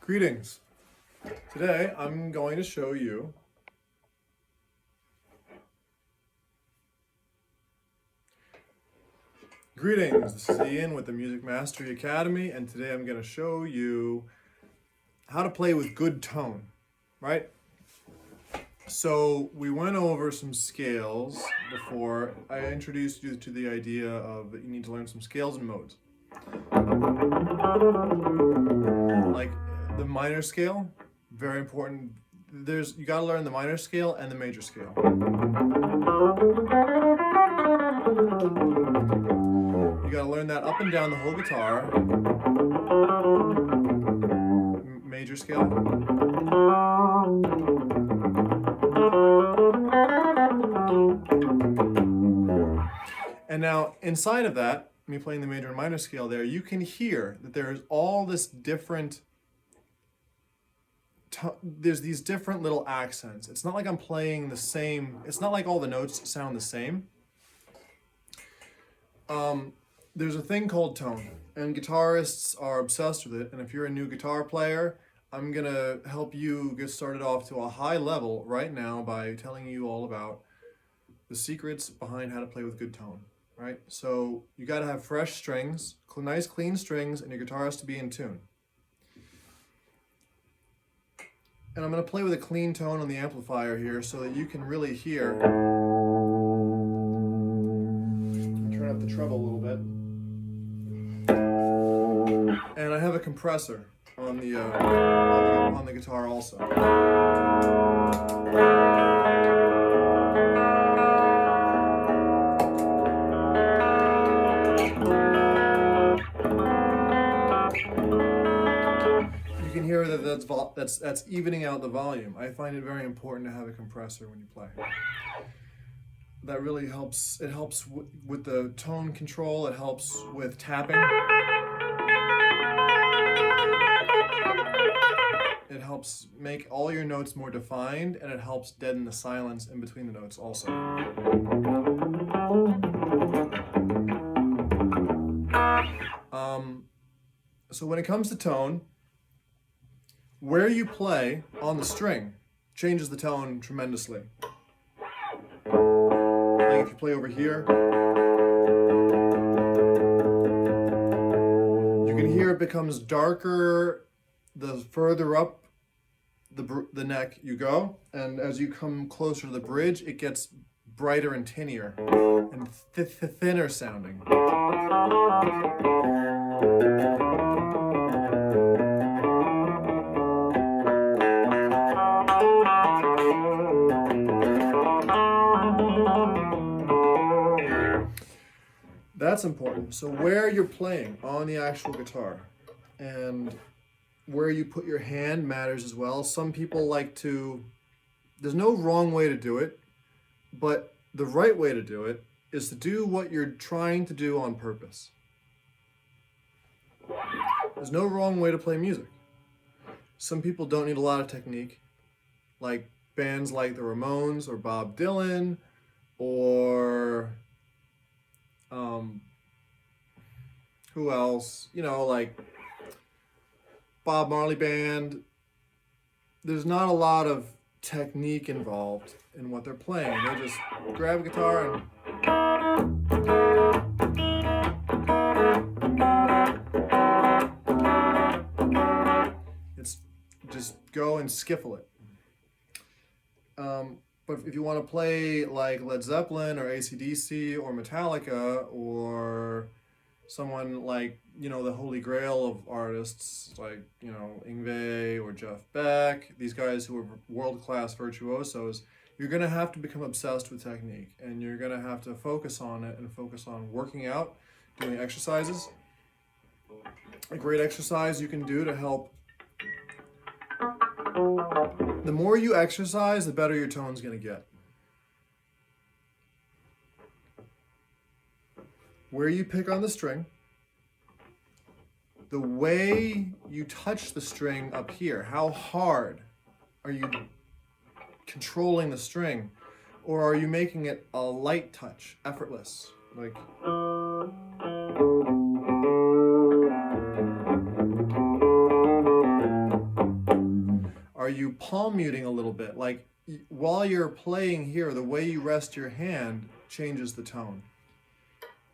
Greetings. Today I'm going to show you Greetings, this is Ian with the Music Mastery Academy, and today I'm going to show you how to play with good tone, right? So we went over some scales before. I introduced you to the idea of that you need to learn some scales and modes. Like the minor scale, very important. You got to learn the minor scale and the major scale. You got to learn that up and down the whole guitar. Major scale. And now inside of that, me playing the major and minor scale there, you can hear that there's all this different there's these different little accents. It's not like I'm playing the same, it's not like all the notes sound the same. There's a thing called tone, and guitarists are obsessed with it. And if you're a new guitar player, I'm gonna help you get started off to a high level right now by telling you all about the secrets behind how to play with good tone, right? So you gotta have fresh strings, nice clean strings, and your guitar has to be in tune. And I'm going to play with a clean tone on the amplifier here so that you can really hear. Turn up the treble a little bit. And I have a compressor on the guitar also. You can hear that that's evening out the volume. I find it very important to have a compressor when you play. That really helps. It helps with the tone control. It helps with tapping. It helps make all your notes more defined, and it helps deaden the silence in between the notes also. So when it comes to tone, where you play on the string changes the tone tremendously. Like if you play over here, you can hear it becomes darker the further up the neck you go, and as you come closer to the bridge, it gets brighter and tinnier and thinner sounding. That's important. So where you're playing on the actual guitar and where you put your hand matters as well. Some people like to, there's no wrong way to do it, but the right way to do it is to do what you're trying to do on purpose. There's no wrong way to play music. Some people don't need a lot of technique, like bands like the Ramones or Bob Dylan or who else? Like Bob Marley Band. There's not a lot of technique involved in what they're playing. They just grab a guitar and it's just go and skiffle it. But if you want to play like Led Zeppelin or AC/DC or Metallica or someone like, the holy grail of artists like, Yngwie or Jeff Beck, these guys who are world-class virtuosos, you're going to have to become obsessed with technique, and you're going to have to focus on it and focus on working out, doing exercises. A great exercise you can do to help. The more you exercise, the better your tone's going to get. Where you pick on the string, the way you touch the string up here, how hard are you controlling the string, or are you making it a light touch, effortless, like Are you palm muting a little bit? Like while you're playing here, the way you rest your hand changes the tone.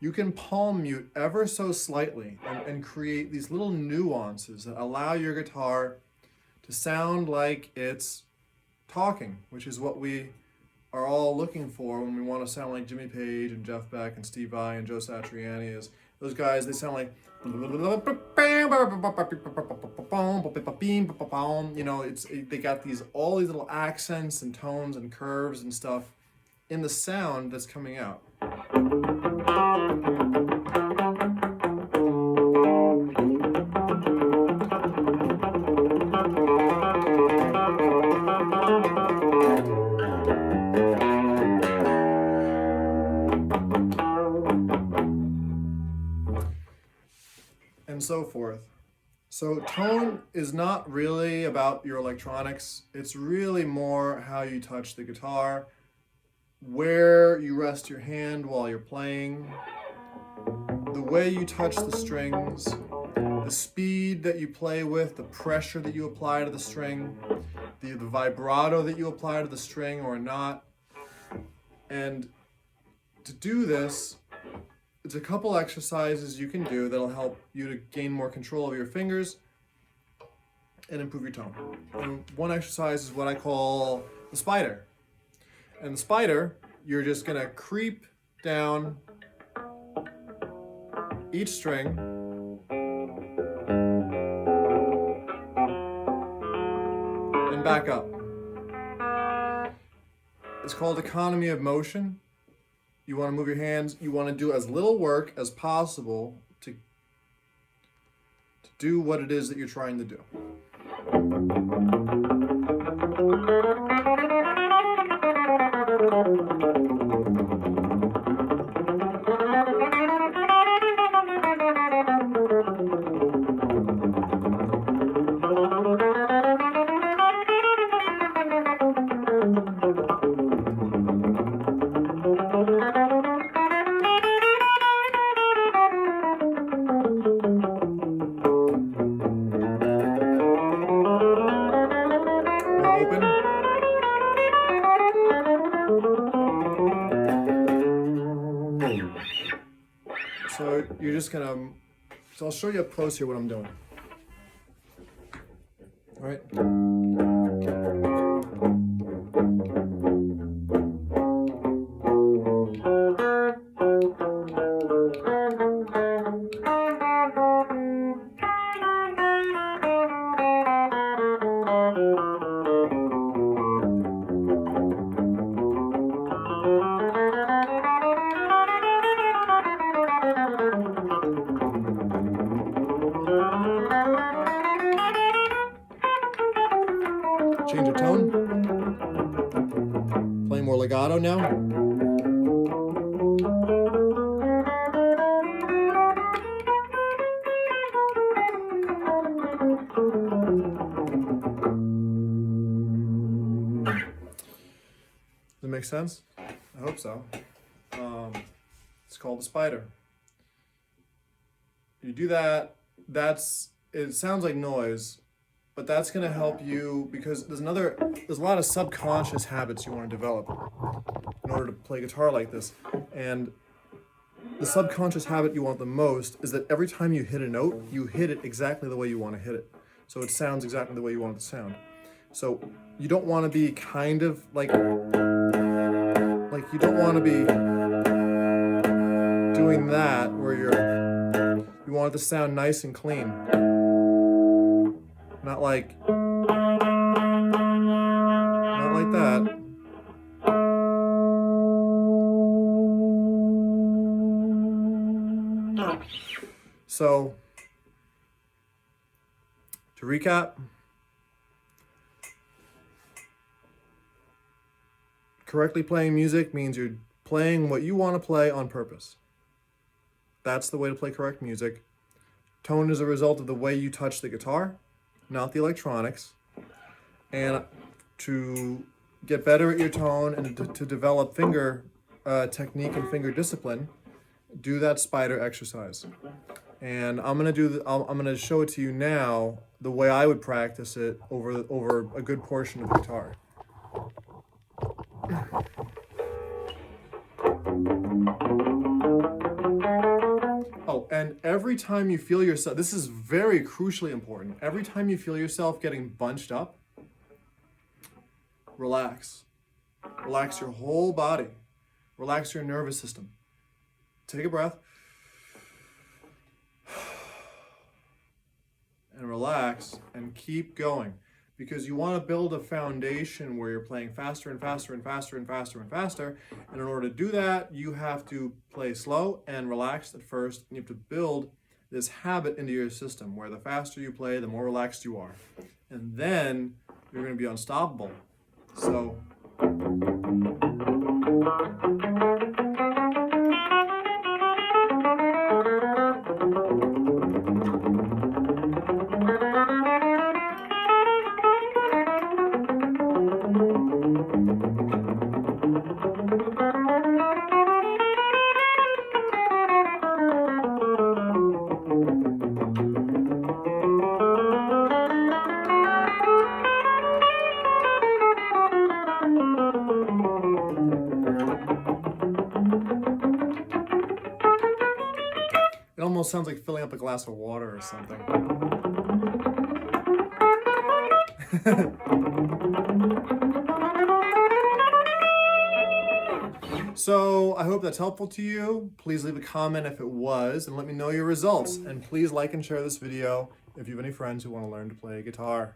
You can palm mute ever so slightly and create these little nuances that allow your guitar to sound like it's talking, which is what we are all looking for when we want to sound like Jimmy Page and Jeff Beck and Steve Vai and Joe Satriani. Is those guys, they sound like, you know, they got all these little accents and tones and curves and stuff in the sound that's coming out. And so forth. So tone is not really about your electronics. It's really more how you touch the guitar, where you rest your hand while you're playing, the way you touch the strings, the speed that you play with, the pressure that you apply to the string, the vibrato that you apply to the string or not. And to do this, it's a couple exercises you can do that'll help you to gain more control of your fingers and improve your tone. And one exercise is what I call the spider. And the spider, you're just gonna creep down each string and back up. It's called economy of motion. You want to move your hands, you want to do as little work as possible to do what it is that you're trying to do. So you're just gonna, so I'll show you up close here what I'm doing. All right. Change your tone. Playing more legato now. Does that make sense? I hope so. It's called the spider. You do that, it sounds like noise, but that's going to help you because there's a lot of subconscious habits you want to develop in order to play guitar like this. And the subconscious habit you want the most is that every time you hit a note, you hit it exactly the way you want to hit it. So it sounds exactly the way you want it to sound. So you don't want to be kind of like you don't want to be doing that where you want it to sound nice and clean. Not like that. So, to recap, correctly playing music means you're playing what you want to play on purpose. That's the way to play correct music. Tone is a result of the way you touch the guitar, not the electronics. And to get better at your tone and to develop finger technique and finger discipline, do that spider exercise. And I'm gonna show it to you now the way I would practice it over a good portion of the guitar. Oh, and every time you feel yourself, this is very crucially important. Every time you feel yourself getting bunched up, relax. Relax your whole body. Relax your nervous system. Take a breath. And relax and keep going, because you want to build a foundation where you're playing faster and faster and faster and faster and faster. And in order to do that, you have to play slow and relaxed at first. And you have to build this habit into your system where the faster you play, the more relaxed you are. And then you're going to be unstoppable. So it almost sounds like filling up a glass of water or something. So I hope that's helpful to you. Please leave a comment if it was and let me know your results. And please like and share this video if you have any friends who want to learn to play guitar.